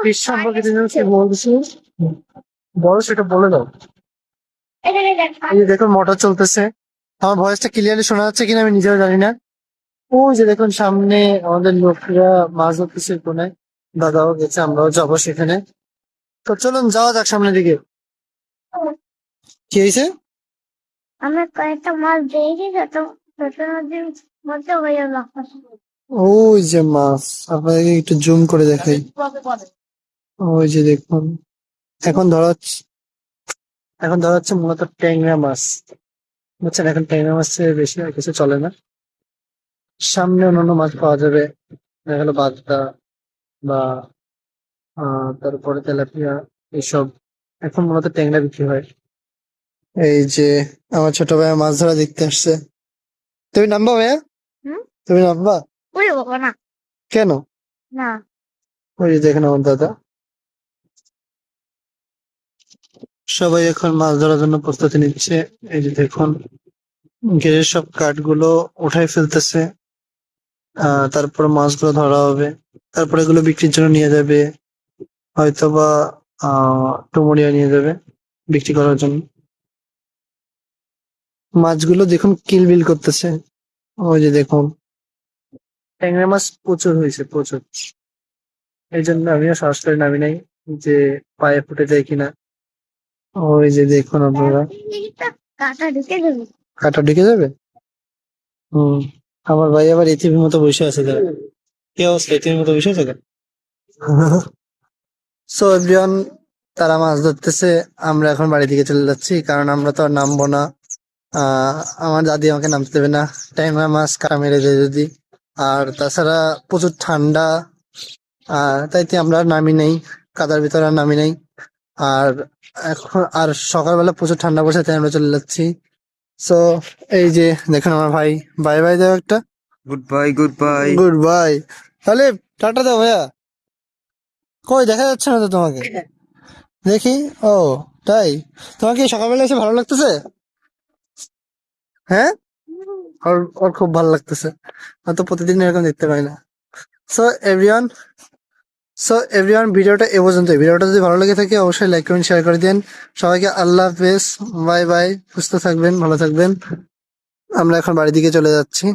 Fish সম্পর্কে তুমি কি বলছো বলো, সেটা বলে দাও। এই যে দেখুন মোটর চলতেছে। আমার ভয়েসটা ক্লিয়ারলি শোনা যাচ্ছে কিনা আমি নিজেও জানি না। ওই যে দেখুন সামনে আমাদের লোকরা মাছ ধরতেছে কোনায়। দাদাও গেছে, আমরাও যাবো সেখানে। তো চলুন যাওয়া যাক সামনের দিকে। কি হয়েছে? আমরা কয়েকটা মাছ দেখি তো ছোট নদীর মধ্যে হয়ে গেল। ওই যে মাছ, আপনাদেরকে একটু জুম করে দেখাই। ওই যে দেখুন, এখন ধরা হচ্ছে এখন ধরা হচ্ছে মূলত ট্যাংরা মাছ। বুঝছেন, এখন ট্যাংরা মাছের বেশি আর কিছু চলে না। সামনে অন্যান্য মাছ পাওয়া যাবে, দেখা গেলো বাগদা বা তারপরে তেলাপিয়া, এইসব। এখন মূলত ট্যাংরা বিক্রি হয়। এই যে আমার ছোট ভাইয়া মাছ ধরা দেখতে আসছে। তুমি নামবা ভাইয়া? হুম, তুমি নামবা? ওই বাবা না, কেন? না। ওই যে দেখেন আমার দাদা। সবাই এখন মাছ ধরার জন্য প্রস্তুতি নিচ্ছে। এই যে দেখুন, ঘেরের সব কাঠগুলো উঠাই ফেলতেছে। তারপর মাছগুলো ধরা হবে, তারপরে এগুলো বিক্রির জন্য নিয়ে যাবে, হয়তোবা টুমুরিয়া নিয়ে যাবে বিক্রি করার জন্য। মাছগুলো দেখুন কিলবিল করতেছে। ওই যে দেখুন, ট্যাংরা মাছ প্রচুর হয়েছে, প্রচুর। এই জন্য আমিও সাহস করে নামি নাই, যে পায়ে ফুটে যায় কিনা। ওই যে দেখুন আপনারা, কাঁটা ঢুকে যাবে। কাঁটা ঢুকে যাবে। হম। আমার ভাই আবার ইতিমের মতো বসে আছে কেন? কি অবস্থা, ইতিমের মতো বসে আছে কেন? সো এভরিওয়ান, তারা মাছ ধরতেছে, আমরা এখন বাড়ি দিকে চলে যাচ্ছি, কারণ আমরা তো আর নামবো না। আহ আমার দাদি আমাকে নামতে দেবে না, ট্যাংরা মাছ কাটা মেরে দেয় যদি। আর তাছাড়া প্রচুর ঠান্ডা, তাইতে আমরা আর নামি নেই, কাদার ভিতরে আর নামি নেই। আর এখন আর সকালবেলা প্রচুর ঠান্ডা পড়ছে, তাই আমরা চলে যাচ্ছি। সো এই যে দেখুন আমার ভাই, বাই বাই দাও একটা। Good bye, good bye. Good bye. তাহলে টাটা দাও ভাইয়া। কই দেখা যাচ্ছে না তো তোমাকে, দেখি। ও তাই? তোমাকে এই সকালবেলা এসে ভালো লাগতেছে? হ্যাঁ, ওর ওর খুব ভালো লাগতেছে। আমি তো প্রতিদিন এরকম দেখতে পাই না। সো এভরিওয়ান সো এভরিওয়ান, ভিডিওটা এ পর্যন্ত। ভিডিওটা যদি ভালো লেগে থাকে অবশ্যই লাইক কমেন্ট শেয়ার করে দিন। সবাইকে আল্লাহ হাফেজ, বাই বাই। সুস্থ থাকবেন, ভালো থাকবেন। আমরা এখন বাড়ির দিকে চলে যাচ্ছি।